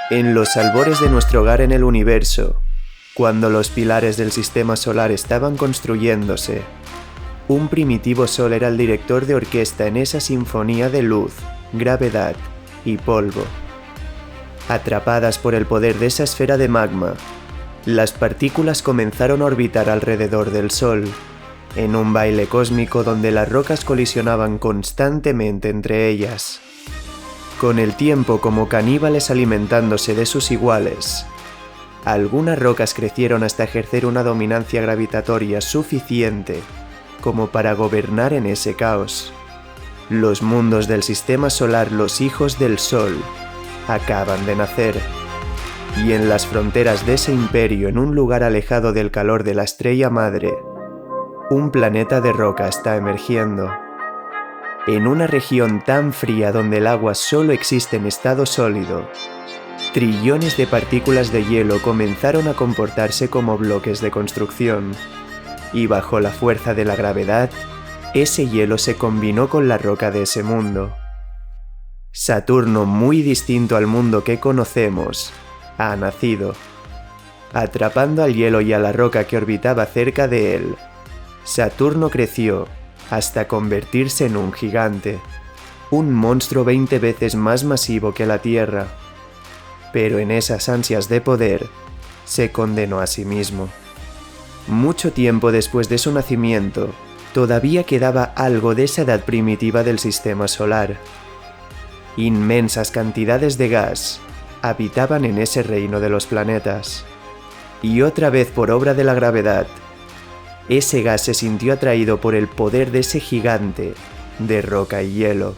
En los albores de nuestro hogar en el universo, cuando los pilares del sistema solar estaban construyéndose, un primitivo sol era el director de orquesta en esa sinfonía de luz, gravedad y polvo. Atrapadas por el poder de esa esfera de magma, las partículas comenzaron a orbitar alrededor del sol, en un baile cósmico donde las rocas colisionaban constantemente entre ellas. Con el tiempo, como caníbales alimentándose de sus iguales, algunas rocas crecieron hasta ejercer una dominancia gravitatoria suficiente como para gobernar en ese caos. Los mundos del sistema solar, los hijos del Sol, acaban de nacer. Y en las fronteras de ese imperio, en un lugar alejado del calor de la estrella madre, un planeta de roca está emergiendo. En una región tan fría donde el agua solo existe en estado sólido, trillones de partículas de hielo comenzaron a comportarse como bloques de construcción, y bajo la fuerza de la gravedad, ese hielo se combinó con la roca de ese mundo. Saturno, muy distinto al mundo que conocemos, ha nacido. Atrapando al hielo y a la roca que orbitaba cerca de él, Saturno creció hasta convertirse en un gigante, un monstruo 20 veces más masivo que la Tierra. Pero en esas ansias de poder, se condenó a sí mismo. Mucho tiempo después de su nacimiento, todavía quedaba algo de esa edad primitiva del sistema solar. Inmensas cantidades de gas habitaban en ese reino de los planetas. Y otra vez por obra de la gravedad, ese gas se sintió atraído por el poder de ese gigante de roca y hielo.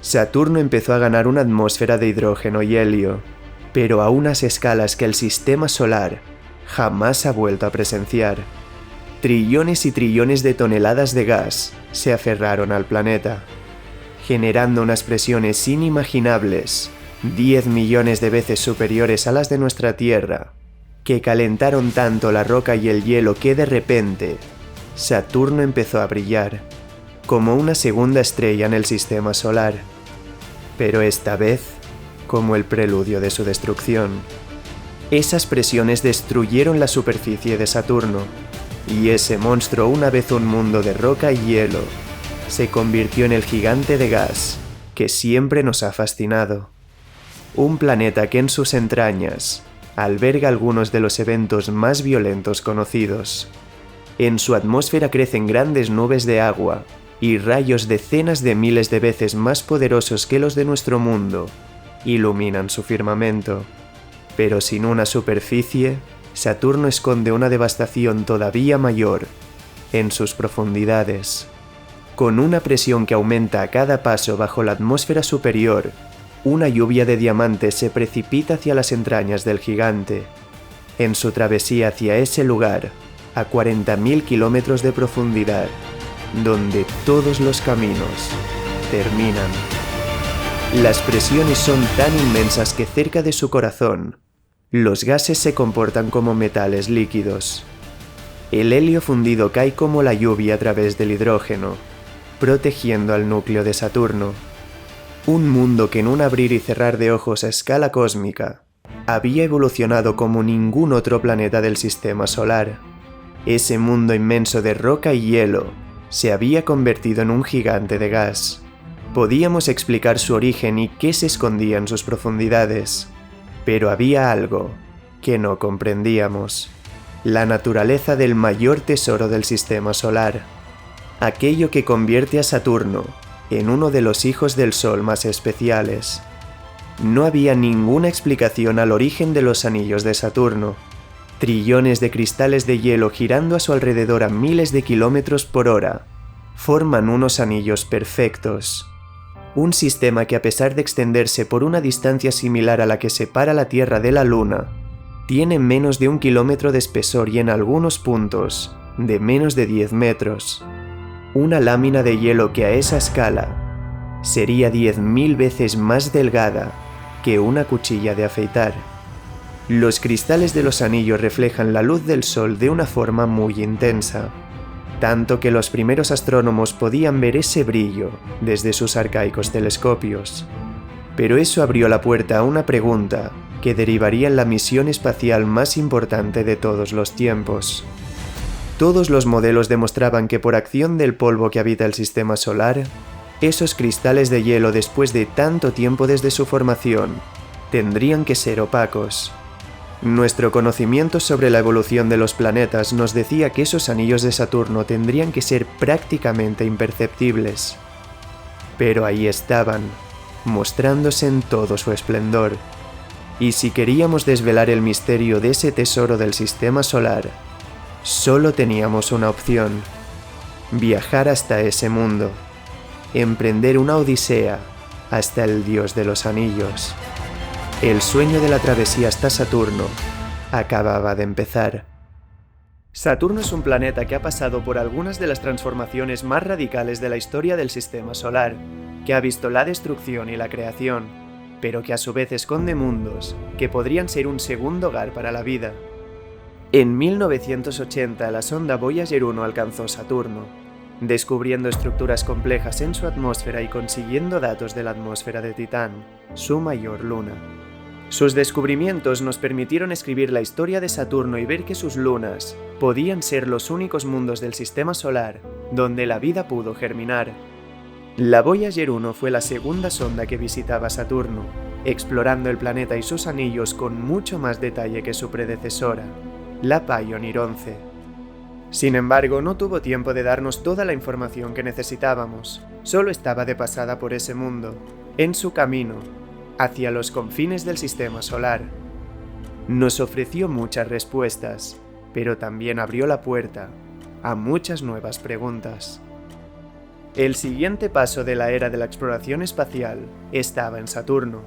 Saturno empezó a ganar una atmósfera de hidrógeno y helio, pero a unas escalas que el sistema solar jamás ha vuelto a presenciar. Trillones y trillones de toneladas de gas se aferraron al planeta, generando unas presiones inimaginables, 10 millones de veces superiores a las de nuestra Tierra, que calentaron tanto la roca y el hielo que de repente Saturno empezó a brillar, como una segunda estrella en el sistema solar, pero esta vez como el preludio de su destrucción. Esas presiones destruyeron la superficie de Saturno, y ese monstruo, una vez un mundo de roca y hielo, se convirtió en el gigante de gas que siempre nos ha fascinado. Un planeta que en sus entrañas alberga algunos de los eventos más violentos conocidos. En su atmósfera crecen grandes nubes de agua y rayos decenas de miles de veces más poderosos que los de nuestro mundo iluminan su firmamento. Pero sin una superficie, Saturno esconde una devastación todavía mayor en sus profundidades. Con una presión que aumenta a cada paso bajo la atmósfera superior, una lluvia de diamantes se precipita hacia las entrañas del gigante. En su travesía hacia ese lugar, a 40.000 kilómetros de profundidad, donde todos los caminos terminan. Las presiones son tan inmensas que cerca de su corazón, los gases se comportan como metales líquidos. El helio fundido cae como la lluvia a través del hidrógeno, protegiendo al núcleo de Saturno. Un mundo que en un abrir y cerrar de ojos a escala cósmica había evolucionado como ningún otro planeta del sistema solar. Ese mundo inmenso de roca y hielo se había convertido en un gigante de gas. Podíamos explicar su origen y qué se escondía en sus profundidades, pero había algo que no comprendíamos: la naturaleza del mayor tesoro del sistema solar, aquello que convierte a Saturno en uno de los hijos del Sol más especiales. No había ninguna explicación al origen de los anillos de Saturno. Trillones de cristales de hielo girando a su alrededor a miles de kilómetros por hora forman unos anillos perfectos. Un sistema que, a pesar de extenderse por una distancia similar a la que separa la Tierra de la Luna, tiene menos de 1 kilómetro de espesor y en algunos puntos de menos de 10 metros. Una lámina de hielo que a esa escala sería 10.000 veces más delgada que una cuchilla de afeitar. Los cristales de los anillos reflejan la luz del sol de una forma muy intensa, tanto que los primeros astrónomos podían ver ese brillo desde sus arcaicos telescopios. Pero eso abrió la puerta a una pregunta que derivaría en la misión espacial más importante de todos los tiempos. Todos los modelos demostraban que por acción del polvo que habita el sistema solar, esos cristales de hielo después de tanto tiempo desde su formación, tendrían que ser opacos. Nuestro conocimiento sobre la evolución de los planetas nos decía que esos anillos de Saturno tendrían que ser prácticamente imperceptibles. Pero ahí estaban, mostrándose en todo su esplendor. Y si queríamos desvelar el misterio de ese tesoro del sistema solar, solo teníamos una opción: viajar hasta ese mundo, emprender una odisea hasta el dios de los anillos. El sueño de la travesía hasta Saturno acababa de empezar. Saturno es un planeta que ha pasado por algunas de las transformaciones más radicales de la historia del sistema solar, que ha visto la destrucción y la creación, pero que a su vez esconde mundos que podrían ser un segundo hogar para la vida. En 1980 la sonda Voyager 1 alcanzó Saturno, descubriendo estructuras complejas en su atmósfera y consiguiendo datos de la atmósfera de Titán, su mayor luna. Sus descubrimientos nos permitieron escribir la historia de Saturno y ver que sus lunas podían ser los únicos mundos del sistema solar donde la vida pudo germinar. La Voyager 1 fue la segunda sonda que visitaba Saturno, explorando el planeta y sus anillos con mucho más detalle que su predecesora, la Pioneer 11. Sin embargo, no tuvo tiempo de darnos toda la información que necesitábamos, solo estaba de pasada por ese mundo, en su camino hacia los confines del sistema solar. Nos ofreció muchas respuestas, pero también abrió la puerta a muchas nuevas preguntas. El siguiente paso de la era de la exploración espacial estaba en Saturno.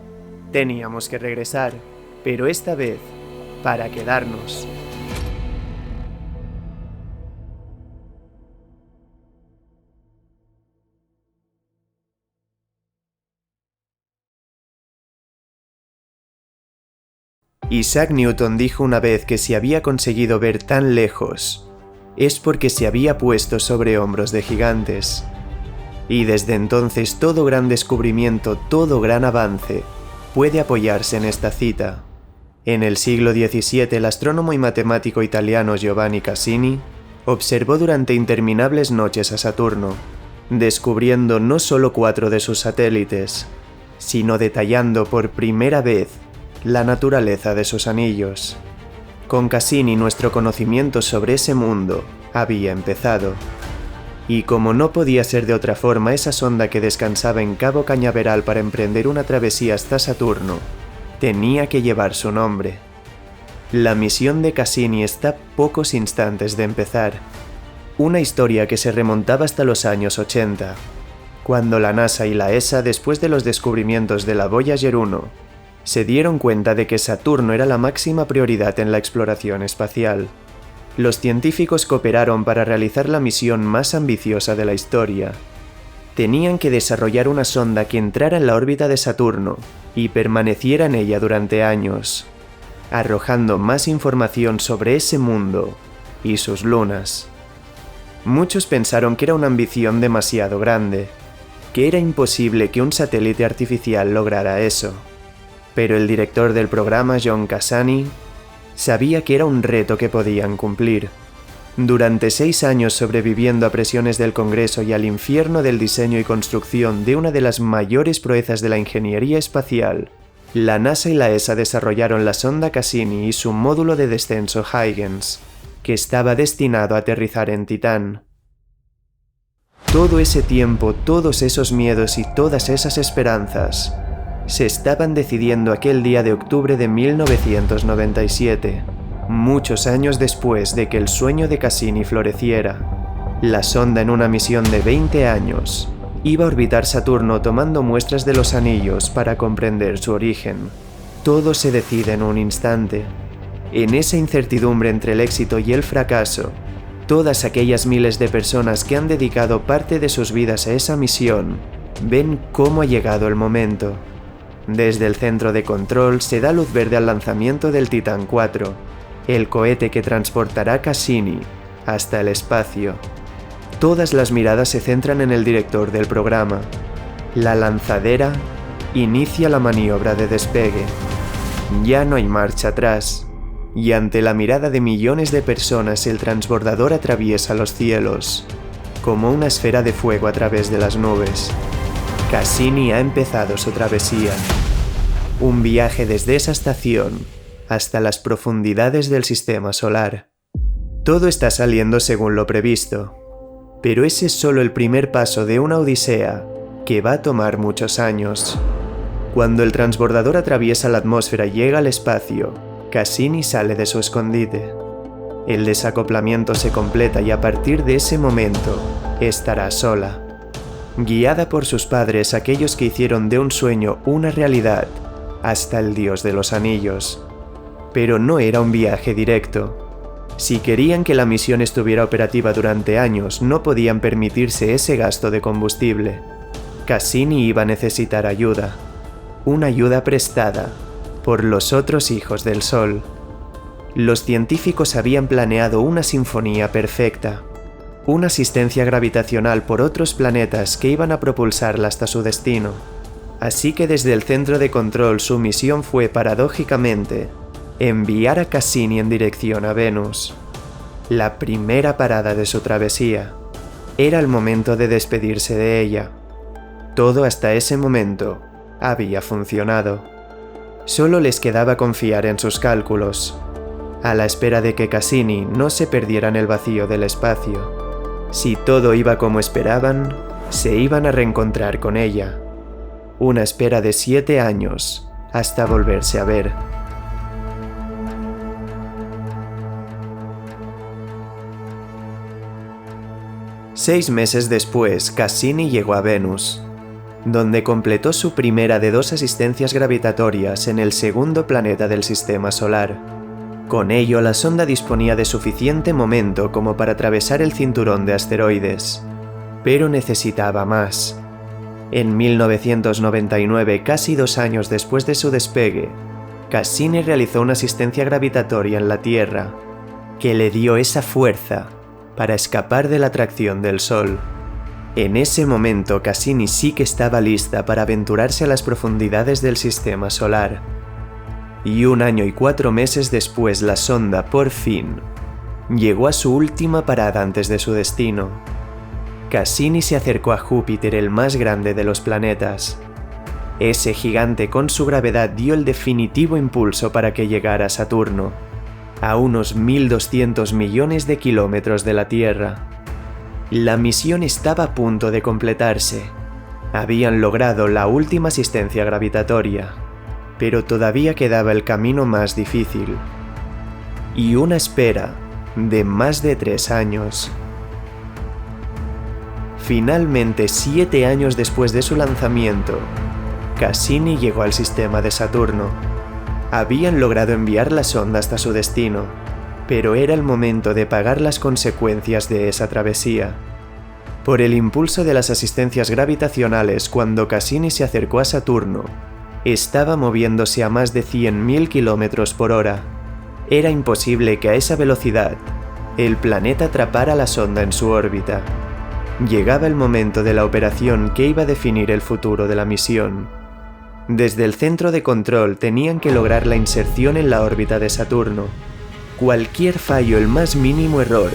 Teníamos que regresar, pero esta vez para quedarnos. Isaac Newton dijo una vez que si había conseguido ver tan lejos, es porque se había puesto sobre hombros de gigantes. Y desde entonces todo gran descubrimiento, todo gran avance, puede apoyarse en esta cita. En el siglo XVII, el astrónomo y matemático italiano Giovanni Cassini observó durante interminables noches a Saturno, descubriendo no solo 4 de sus satélites, sino detallando por primera vez la naturaleza de sus anillos. Con Cassini nuestro conocimiento sobre ese mundo había empezado. Y como no podía ser de otra forma, esa sonda que descansaba en Cabo Cañaveral para emprender una travesía hasta Saturno tenía que llevar su nombre. La misión de Cassini está a pocos instantes de empezar. Una historia que se remontaba hasta los años 80, cuando la NASA y la ESA, después de los descubrimientos de la Voyager 1, se dieron cuenta de que Saturno era la máxima prioridad en la exploración espacial. Los científicos cooperaron para realizar la misión más ambiciosa de la historia. Tenían que desarrollar una sonda que entrara en la órbita de Saturno y permaneciera en ella durante años, arrojando más información sobre ese mundo y sus lunas. Muchos pensaron que era una ambición demasiado grande, que era imposible que un satélite artificial lograra eso. Pero el director del programa, John Cassani, sabía que era un reto que podían cumplir. Durante 6 años sobreviviendo a presiones del Congreso y al infierno del diseño y construcción de una de las mayores proezas de la ingeniería espacial, la NASA y la ESA desarrollaron la sonda Cassini y su módulo de descenso Huygens, que estaba destinado a aterrizar en Titán. Todo ese tiempo, todos esos miedos y todas esas esperanzas se estaban decidiendo aquel día de octubre de 1997, muchos años después de que el sueño de Cassini floreciera. La sonda, en una misión de 20 años, iba a orbitar Saturno tomando muestras de los anillos para comprender su origen. Todo se decide en un instante. En esa incertidumbre entre el éxito y el fracaso, todas aquellas miles de personas que han dedicado parte de sus vidas a esa misión ven cómo ha llegado el momento. Desde el centro de control se da luz verde al lanzamiento del Titan 4, el cohete que transportará a Cassini hasta el espacio. Todas las miradas se centran en el director del programa. La lanzadera inicia la maniobra de despegue. Ya no hay marcha atrás, y ante la mirada de millones de personas el transbordador atraviesa los cielos, como una esfera de fuego a través de las nubes. Cassini ha empezado su travesía. Un viaje desde esa estación hasta las profundidades del sistema solar. Todo está saliendo según lo previsto, pero ese es solo el primer paso de una odisea que va a tomar muchos años. Cuando el transbordador atraviesa la atmósfera y llega al espacio, Cassini sale de su escondite. El desacoplamiento se completa y a partir de ese momento estará sola. Guiada por sus padres, aquellos que hicieron de un sueño una realidad, hasta el Dios de los Anillos. Pero no era un viaje directo. Si querían que la misión estuviera operativa durante años, no podían permitirse ese gasto de combustible. Cassini iba a necesitar ayuda. Una ayuda prestada por los otros hijos del Sol. Los científicos habían planeado una sinfonía perfecta, una asistencia gravitacional por otros planetas que iban a propulsarla hasta su destino. Así que desde el centro de control su misión fue, paradójicamente, enviar a Cassini en dirección a Venus. La primera parada de su travesía. Era el momento de despedirse de ella. Todo hasta ese momento había funcionado. Solo les quedaba confiar en sus cálculos, a la espera de que Cassini no se perdiera en el vacío del espacio. Si todo iba como esperaban, se iban a reencontrar con ella. Una espera de 7 años hasta volverse a ver. Seis meses después, Cassini llegó a Venus, donde completó su primera de 2 asistencias gravitatorias en el segundo planeta del sistema solar. Con ello, la sonda disponía de suficiente momento como para atravesar el cinturón de asteroides, pero necesitaba más. En 1999, casi 2 años después de su despegue, Cassini realizó una asistencia gravitatoria en la Tierra, que le dio esa fuerza para escapar de la atracción del Sol. En ese momento, Cassini sí que estaba lista para aventurarse a las profundidades del sistema solar. Y 1 año y 4 meses después, la sonda, por fin, llegó a su última parada antes de su destino. Cassini se acercó a Júpiter, el más grande de los planetas. Ese gigante con su gravedad dio el definitivo impulso para que llegara a Saturno, a unos 1.200 millones de kilómetros de la Tierra. La misión estaba a punto de completarse. Habían logrado la última asistencia gravitatoria, pero todavía quedaba el camino más difícil. Y una espera de más de 3 años. Finalmente, 7 años después de su lanzamiento, Cassini llegó al sistema de Saturno. Habían logrado enviar la sonda hasta su destino, pero era el momento de pagar las consecuencias de esa travesía. Por el impulso de las asistencias gravitacionales, cuando Cassini se acercó a Saturno, estaba moviéndose a más de 100.000 kilómetros por hora. Era imposible que a esa velocidad el planeta atrapara la sonda en su órbita. Llegaba el momento de la operación que iba a definir el futuro de la misión. Desde el centro de control tenían que lograr la inserción en la órbita de Saturno. Cualquier fallo, el más mínimo error,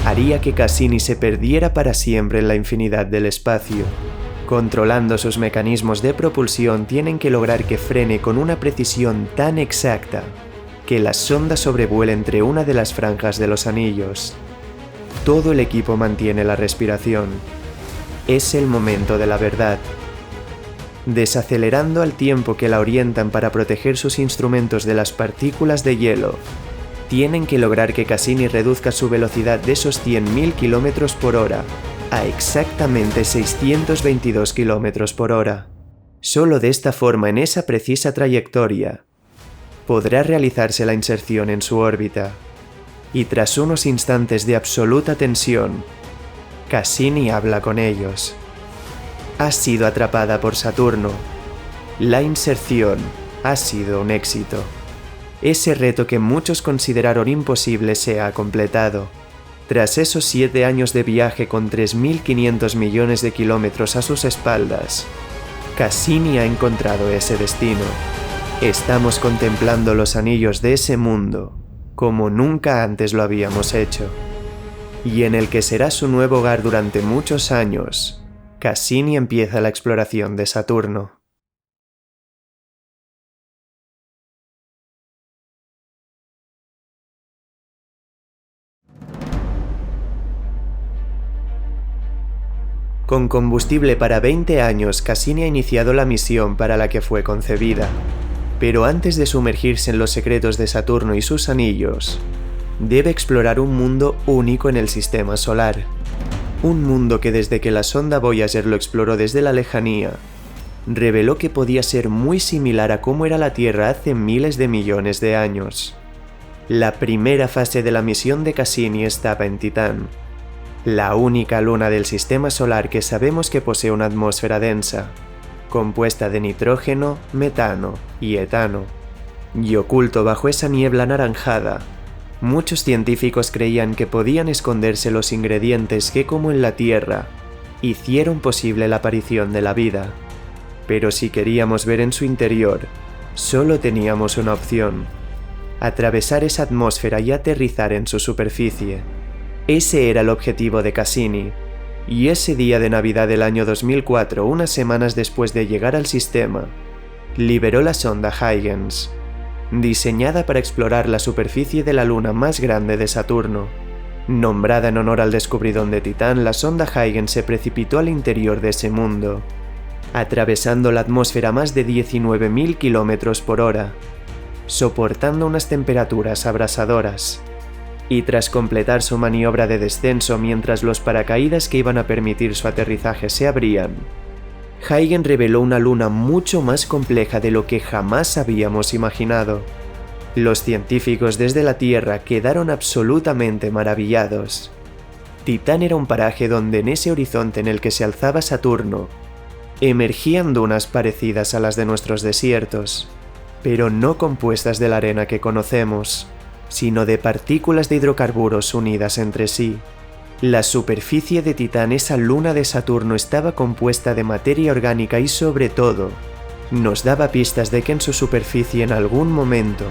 haría que Cassini se perdiera para siempre en la infinidad del espacio. Controlando sus mecanismos de propulsión, tienen que lograr que frene con una precisión tan exacta que la sonda sobrevuele entre una de las franjas de los anillos. Todo el equipo mantiene la respiración. Es el momento de la verdad. Desacelerando al tiempo que la orientan para proteger sus instrumentos de las partículas de hielo, tienen que lograr que Cassini reduzca su velocidad de esos 100.000 km por hora a exactamente 622 km por hora. Solo de esta forma, en esa precisa trayectoria, podrá realizarse la inserción en su órbita. Y tras unos instantes de absoluta tensión, Cassini habla con ellos. Ha sido atrapada por Saturno. La inserción ha sido un éxito. Ese reto que muchos consideraron imposible se ha completado. Tras esos 7 años de viaje con 3.500 millones de kilómetros a sus espaldas, Cassini ha encontrado ese destino. Estamos contemplando los anillos de ese mundo como nunca antes lo habíamos hecho, y en el que será su nuevo hogar durante muchos años. Cassini empieza la exploración de Saturno. Con combustible para 20 años, Cassini ha iniciado la misión para la que fue concebida. Pero antes de sumergirse en los secretos de Saturno y sus anillos, debe explorar un mundo único en el sistema solar. Un mundo que desde que la sonda Voyager lo exploró desde la lejanía, reveló que podía ser muy similar a cómo era la Tierra hace miles de millones de años. La primera fase de la misión de Cassini estaba en Titán, la única luna del sistema solar que sabemos que posee una atmósfera densa, compuesta de nitrógeno, metano y etano. Y oculto bajo esa niebla anaranjada, muchos científicos creían que podían esconderse los ingredientes que, como en la Tierra, hicieron posible la aparición de la vida. Pero si queríamos ver en su interior, solo teníamos una opción: atravesar esa atmósfera y aterrizar en su superficie. Ese era el objetivo de Cassini. Y ese día de Navidad del año 2004, unas semanas después de llegar al sistema, liberó la sonda Huygens, diseñada para explorar la superficie de la luna más grande de Saturno. Nombrada en honor al descubridor de Titán, la sonda Huygens se precipitó al interior de ese mundo, atravesando la atmósfera a más de 19.000 km por hora, soportando unas temperaturas abrasadoras. Y tras completar su maniobra de descenso mientras los paracaídas que iban a permitir su aterrizaje se abrían, Huygens reveló una luna mucho más compleja de lo que jamás habíamos imaginado. Los científicos desde la Tierra quedaron absolutamente maravillados. Titán era un paraje donde en ese horizonte en el que se alzaba Saturno, emergían dunas parecidas a las de nuestros desiertos, pero no compuestas de la arena que conocemos, sino de partículas de hidrocarburos unidas entre sí. La superficie de Titán, esa luna de Saturno, estaba compuesta de materia orgánica y, sobre todo, nos daba pistas de que en su superficie en algún momento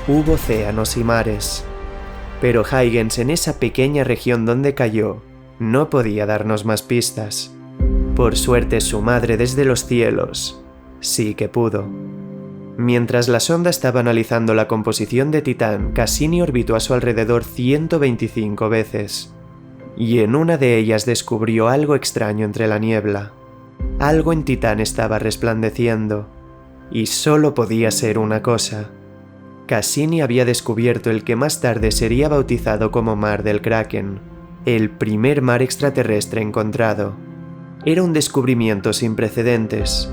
hubo océanos y mares. Pero Huygens, en esa pequeña región donde cayó, no podía darnos más pistas. Por suerte, su madre desde los cielos sí que pudo. Mientras la sonda estaba analizando la composición de Titán, Cassini orbitó a su alrededor 125 veces, y en una de ellas descubrió algo extraño entre la niebla. Algo en Titán estaba resplandeciendo, y solo podía ser una cosa. Cassini había descubierto el que más tarde sería bautizado como Mar del Kraken, el primer mar extraterrestre encontrado. Era un descubrimiento sin precedentes.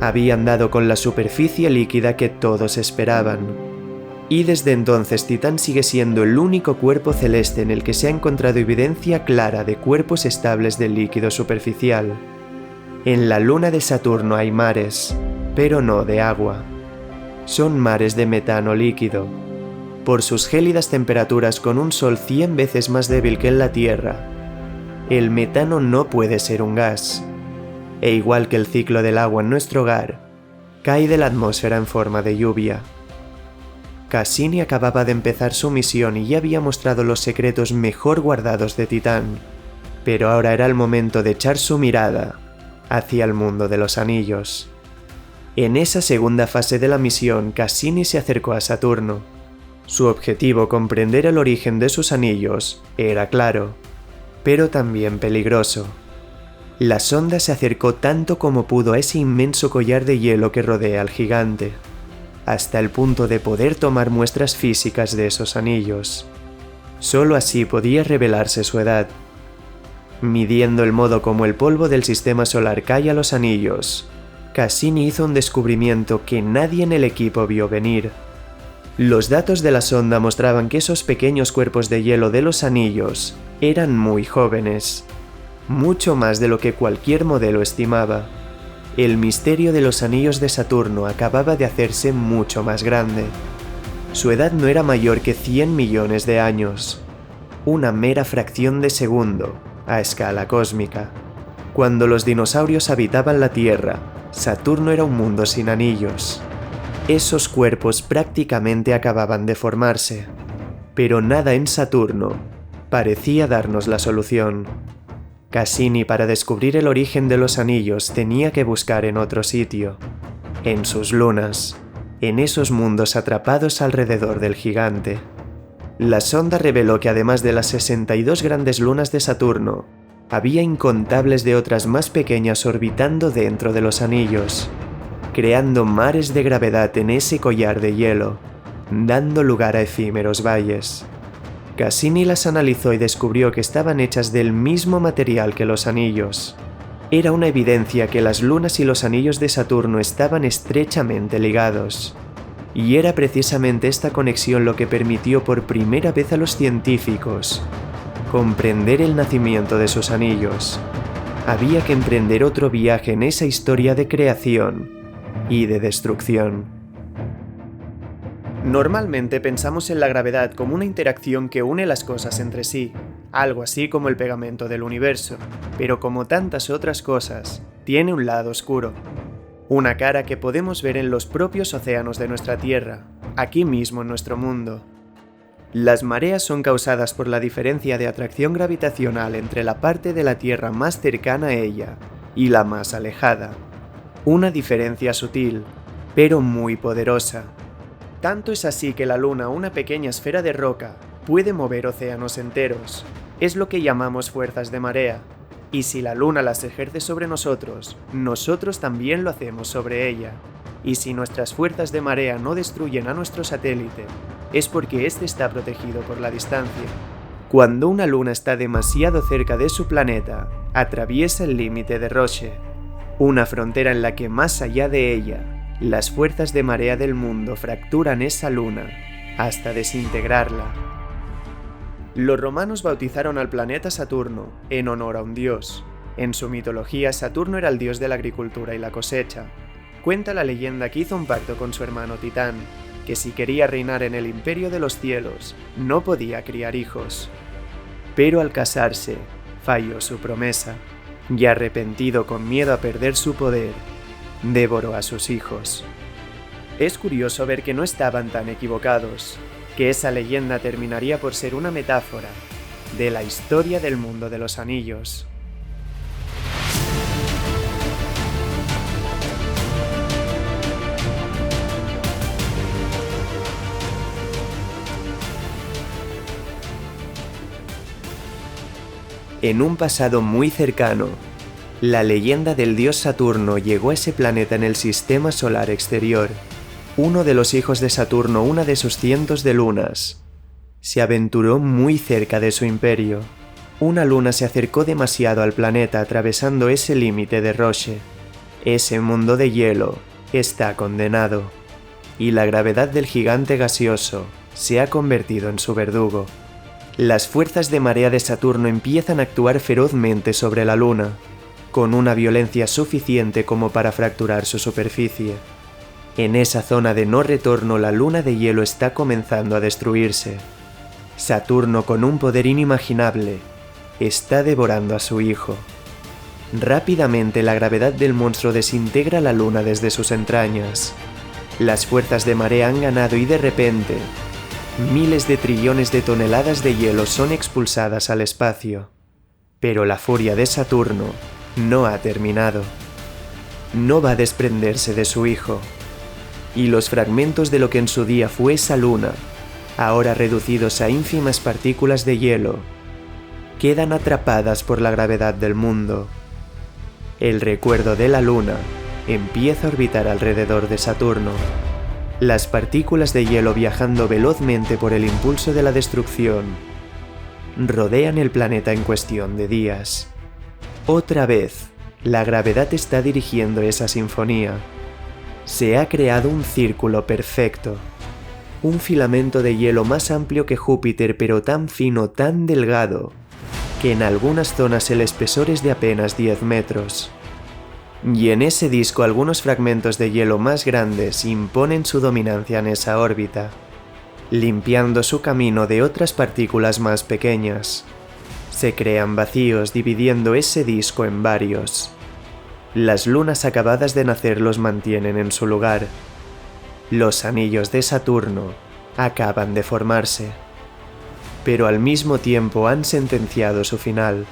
Habían dado con la superficie líquida que todos esperaban. Y desde entonces Titán sigue siendo el único cuerpo celeste en el que se ha encontrado evidencia clara de cuerpos estables de líquido superficial. En la luna de Saturno hay mares, pero no de agua. Son mares de metano líquido. Por sus gélidas temperaturas con un sol 100 veces más débil que en la Tierra, el metano no puede ser un gas. E igual que el ciclo del agua en nuestro hogar, cae de la atmósfera en forma de lluvia. Cassini acababa de empezar su misión y ya había mostrado los secretos mejor guardados de Titán, pero ahora era el momento de echar su mirada hacia el mundo de los anillos. En esa segunda fase de la misión, Cassini se acercó a Saturno. Su objetivo, comprender el origen de sus anillos, era claro, pero también peligroso. La sonda se acercó tanto como pudo a ese inmenso collar de hielo que rodea al gigante, hasta el punto de poder tomar muestras físicas de esos anillos. Solo así podía revelarse su edad. Midiendo el modo como el polvo del sistema solar cae a los anillos, Cassini hizo un descubrimiento que nadie en el equipo vio venir. Los datos de la sonda mostraban que esos pequeños cuerpos de hielo de los anillos eran muy jóvenes. Mucho más de lo que cualquier modelo estimaba. El misterio de los anillos de Saturno acababa de hacerse mucho más grande. Su edad no era mayor que 100 millones de años, una mera fracción de segundo a escala cósmica. Cuando los dinosaurios habitaban la Tierra, Saturno era un mundo sin anillos. Esos cuerpos prácticamente acababan de formarse, pero nada en Saturno parecía darnos la solución. Cassini, para descubrir el origen de los anillos, tenía que buscar en otro sitio, en sus lunas, en esos mundos atrapados alrededor del gigante. La sonda reveló que además de las 62 grandes lunas de Saturno, había incontables de otras más pequeñas orbitando dentro de los anillos, creando mares de gravedad en ese collar de hielo, dando lugar a efímeros valles. Cassini las analizó y descubrió que estaban hechas del mismo material que los anillos. Era una evidencia que las lunas y los anillos de Saturno estaban estrechamente ligados. Y era precisamente esta conexión lo que permitió por primera vez a los científicos comprender el nacimiento de sus anillos. Había que emprender otro viaje en esa historia de creación y de destrucción. Normalmente pensamos en la gravedad como una interacción que une las cosas entre sí, algo así como el pegamento del universo, pero como tantas otras cosas, tiene un lado oscuro. Una cara que podemos ver en los propios océanos de nuestra Tierra, aquí mismo en nuestro mundo. Las mareas son causadas por la diferencia de atracción gravitacional entre la parte de la Tierra más cercana a ella y la más alejada. Una diferencia sutil, pero muy poderosa. Tanto es así que la Luna, una pequeña esfera de roca, puede mover océanos enteros. Es lo que llamamos fuerzas de marea. Y si la Luna las ejerce sobre nosotros, nosotros también lo hacemos sobre ella. Y si nuestras fuerzas de marea no destruyen a nuestro satélite, es porque éste está protegido por la distancia. Cuando una luna está demasiado cerca de su planeta, atraviesa el límite de Roche, una frontera en la que más allá de ella, las fuerzas de marea del mundo fracturan esa luna hasta desintegrarla. Los romanos bautizaron al planeta Saturno en honor a un dios. En su mitología, Saturno era el dios de la agricultura y la cosecha. Cuenta la leyenda que hizo un pacto con su hermano Titán, que si quería reinar en el imperio de los cielos, no podía criar hijos. Pero al casarse, falló su promesa, y arrepentido con miedo a perder su poder, devoró a sus hijos. Es curioso ver que no estaban tan equivocados, que esa leyenda terminaría por ser una metáfora de la historia del mundo de los anillos. En un pasado muy cercano, la leyenda del dios Saturno llegó a ese planeta en el sistema solar exterior. Uno de los hijos de Saturno, una de sus cientos de lunas, se aventuró muy cerca de su imperio. Una luna se acercó demasiado al planeta atravesando ese límite de Roche. Ese mundo de hielo está condenado, y la gravedad del gigante gaseoso se ha convertido en su verdugo. Las fuerzas de marea de Saturno empiezan a actuar ferozmente sobre la luna, con una violencia suficiente como para fracturar su superficie. En esa zona de no retorno, la luna de hielo está comenzando a destruirse. Saturno, con un poder inimaginable, está devorando a su hijo. Rápidamente la gravedad del monstruo desintegra la luna desde sus entrañas. Las fuerzas de marea han ganado y de repente, miles de trillones de toneladas de hielo son expulsadas al espacio. Pero la furia de Saturno no ha terminado. No va a desprenderse de su hijo. Y los fragmentos de lo que en su día fue esa luna, ahora reducidos a ínfimas partículas de hielo, quedan atrapadas por la gravedad del mundo. El recuerdo de la luna empieza a orbitar alrededor de Saturno. Las partículas de hielo, viajando velozmente por el impulso de la destrucción, rodean el planeta en cuestión de días. Otra vez, la gravedad está dirigiendo esa sinfonía. Se ha creado un círculo perfecto. Un filamento de hielo más amplio que Júpiter, pero tan fino, tan delgado, que en algunas zonas el espesor es de apenas 10 metros. Y en ese disco algunos fragmentos de hielo más grandes imponen su dominancia en esa órbita, limpiando su camino de otras partículas más pequeñas. Se crean vacíos dividiendo ese disco en varios. Las lunas acabadas de nacer los mantienen en su lugar. Los anillos de Saturno acaban de formarse, pero al mismo tiempo han sentenciado su final,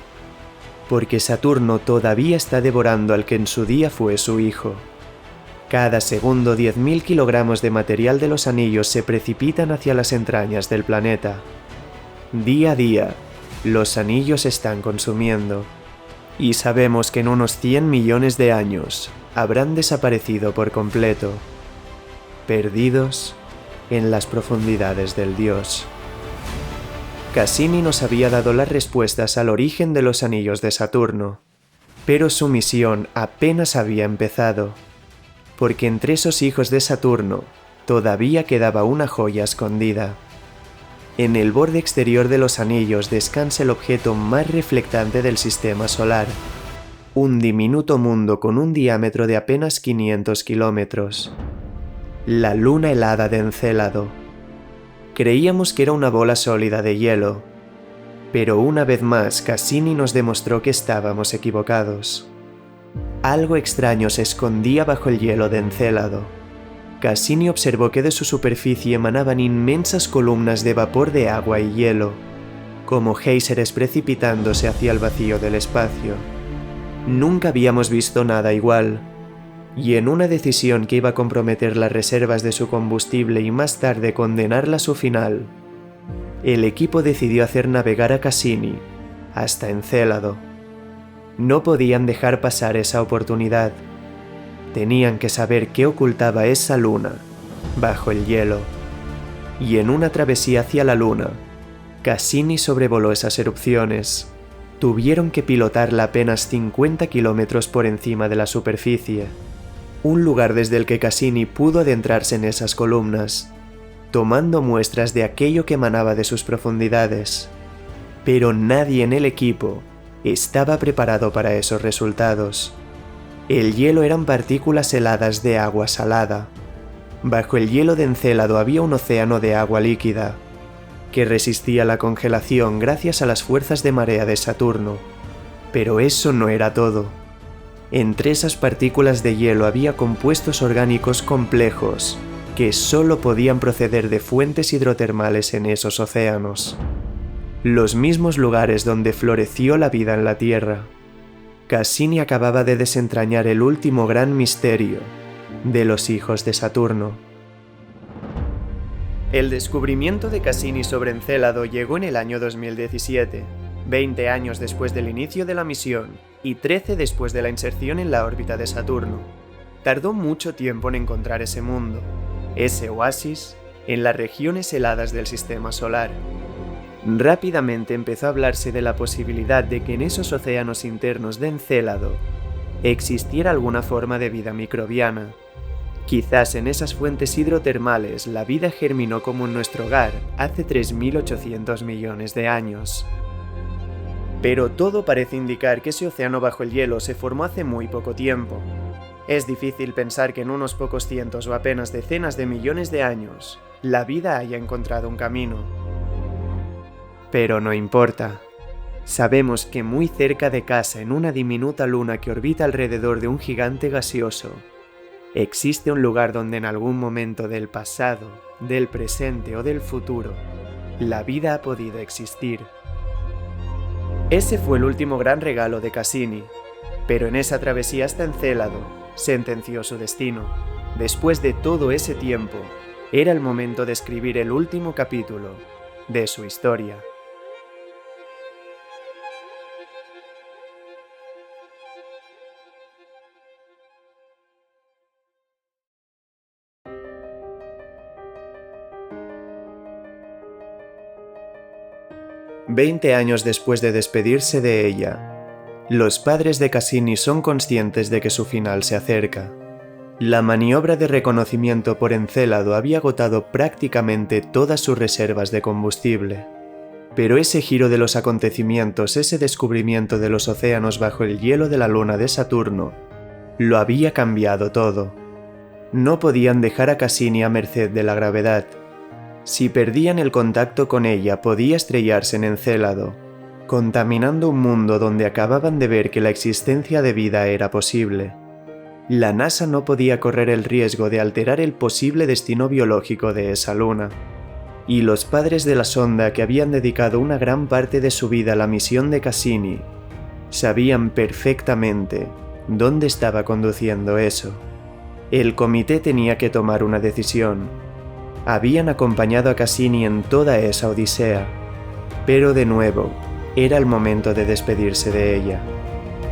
porque Saturno todavía está devorando al que en su día fue su hijo. Cada segundo 10.000 kilogramos de material de los anillos se precipitan hacia las entrañas del planeta. Día a día, los anillos se están consumiendo, y sabemos que en unos 100 millones de años habrán desaparecido por completo, perdidos en las profundidades del Dios. Cassini nos había dado las respuestas al origen de los anillos de Saturno, pero su misión apenas había empezado, porque entre esos hijos de Saturno todavía quedaba una joya escondida. En el borde exterior de los anillos descansa el objeto más reflectante del sistema solar, un diminuto mundo con un diámetro de apenas 500 kilómetros. La luna helada de Encélado. Creíamos que era una bola sólida de hielo, pero una vez más Cassini nos demostró que estábamos equivocados. Algo extraño se escondía bajo el hielo de Encélado. Cassini observó que de su superficie emanaban inmensas columnas de vapor de agua y hielo, como géiseres precipitándose hacia el vacío del espacio. Nunca habíamos visto nada igual, y en una decisión que iba a comprometer las reservas de su combustible y más tarde condenarla a su final, el equipo decidió hacer navegar a Cassini hasta Encélado. No podían dejar pasar esa oportunidad. Tenían que saber qué ocultaba esa luna bajo el hielo. Y en una travesía hacia la luna, Cassini sobrevoló esas erupciones. Tuvieron que pilotarla apenas 50 kilómetros por encima de la superficie, un lugar desde el que Cassini pudo adentrarse en esas columnas, tomando muestras de aquello que emanaba de sus profundidades. Pero nadie en el equipo estaba preparado para esos resultados. El hielo eran partículas heladas de agua salada. Bajo el hielo de Encélado había un océano de agua líquida, que resistía la congelación gracias a las fuerzas de marea de Saturno. Pero eso no era todo. Entre esas partículas de hielo había compuestos orgánicos complejos que solo podían proceder de fuentes hidrotermales en esos océanos, los mismos lugares donde floreció la vida en la Tierra. Cassini acababa de desentrañar el último gran misterio de los hijos de Saturno. El descubrimiento de Cassini sobre Encélado llegó en el año 2017, 20 años después del inicio de la misión y 13 después de la inserción en la órbita de Saturno. Tardó mucho tiempo en encontrar ese mundo, ese oasis, en las regiones heladas del sistema solar. Rápidamente empezó a hablarse de la posibilidad de que en esos océanos internos de Encélado existiera alguna forma de vida microbiana. Quizás en esas fuentes hidrotermales la vida germinó como en nuestro hogar hace 3.800 millones de años. Pero todo parece indicar que ese océano bajo el hielo se formó hace muy poco tiempo. Es difícil pensar que en unos pocos cientos o apenas decenas de millones de años la vida haya encontrado un camino. Pero no importa. Sabemos que muy cerca de casa, en una diminuta luna que orbita alrededor de un gigante gaseoso, existe un lugar donde en algún momento del pasado, del presente o del futuro, la vida ha podido existir. Ese fue el último gran regalo de Cassini, pero en esa travesía hasta Encélado sentenció su destino. Después de todo ese tiempo, era el momento de escribir el último capítulo de su historia. «20 años después de despedirse de ella, los padres de Cassini son conscientes de que su final se acerca. La maniobra de reconocimiento por Encélado había agotado prácticamente todas sus reservas de combustible. Pero ese giro de los acontecimientos, ese descubrimiento de los océanos bajo el hielo de la luna de Saturno, lo había cambiado todo. No podían dejar a Cassini a merced de la gravedad. Si perdían el contacto con ella, podía estrellarse en Encélado, contaminando un mundo donde acababan de ver que la existencia de vida era posible. La NASA no podía correr el riesgo de alterar el posible destino biológico de esa luna. Y los padres de la sonda, que habían dedicado una gran parte de su vida a la misión de Cassini, sabían perfectamente dónde estaba conduciendo eso. El comité tenía que tomar una decisión. Habían acompañado a Cassini en toda esa odisea, pero de nuevo, era el momento de despedirse de ella.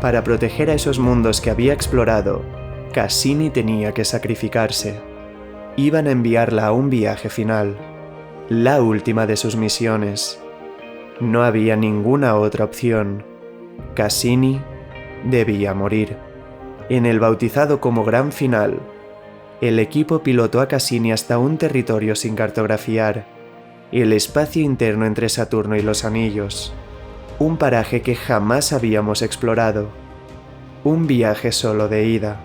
Para proteger a esos mundos que había explorado, Cassini tenía que sacrificarse. Iban a enviarla a un viaje final, la última de sus misiones. No había ninguna otra opción. Cassini debía morir. En el bautizado como Gran Final, el equipo pilotó a Cassini hasta un territorio sin cartografiar, el espacio interno entre Saturno y los Anillos, un paraje que jamás habíamos explorado, un viaje solo de ida.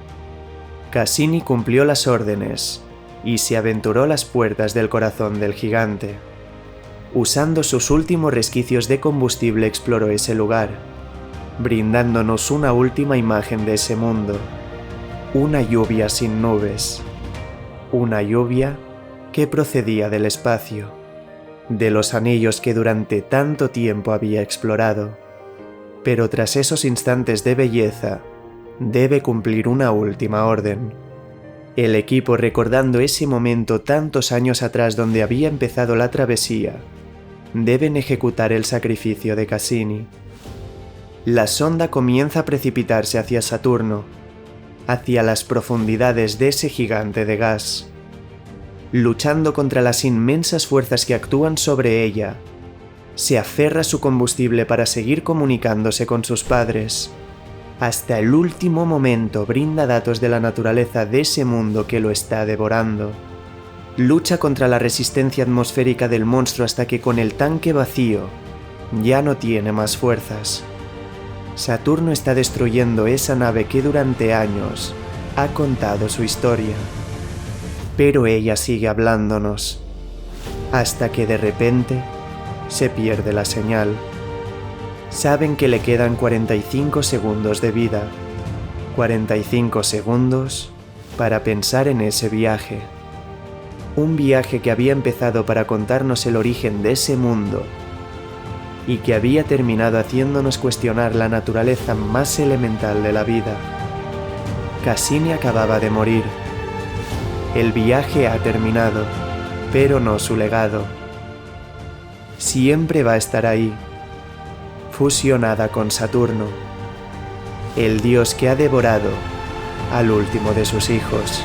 Cassini cumplió las órdenes y se aventuró a las puertas del corazón del gigante. Usando sus últimos resquicios de combustible exploró ese lugar, brindándonos una última imagen de ese mundo, una lluvia sin nubes, una lluvia que procedía del espacio, de los anillos que durante tanto tiempo había explorado. Pero tras esos instantes de belleza, debe cumplir una última orden. El equipo, recordando ese momento tantos años atrás donde había empezado la travesía, deben ejecutar el sacrificio de Cassini. La sonda comienza a precipitarse hacia Saturno, hacia las profundidades de ese gigante de gas. Luchando contra las inmensas fuerzas que actúan sobre ella, se aferra a su combustible para seguir comunicándose con sus padres. Hasta el último momento brinda datos de la naturaleza de ese mundo que lo está devorando. Lucha contra la resistencia atmosférica del monstruo hasta que con el tanque vacío ya no tiene más fuerzas. Saturno está destruyendo esa nave que durante años ha contado su historia. Pero ella sigue hablándonos, hasta que de repente se pierde la señal. Saben que le quedan 45 segundos de vida. 45 segundos para pensar en ese viaje. Un viaje que había empezado para contarnos el origen de ese mundo y que había terminado haciéndonos cuestionar la naturaleza más elemental de la vida. Cassini acababa de morir. El viaje ha terminado, pero no su legado. Siempre va a estar ahí, fusionada con Saturno, el dios que ha devorado al último de sus hijos.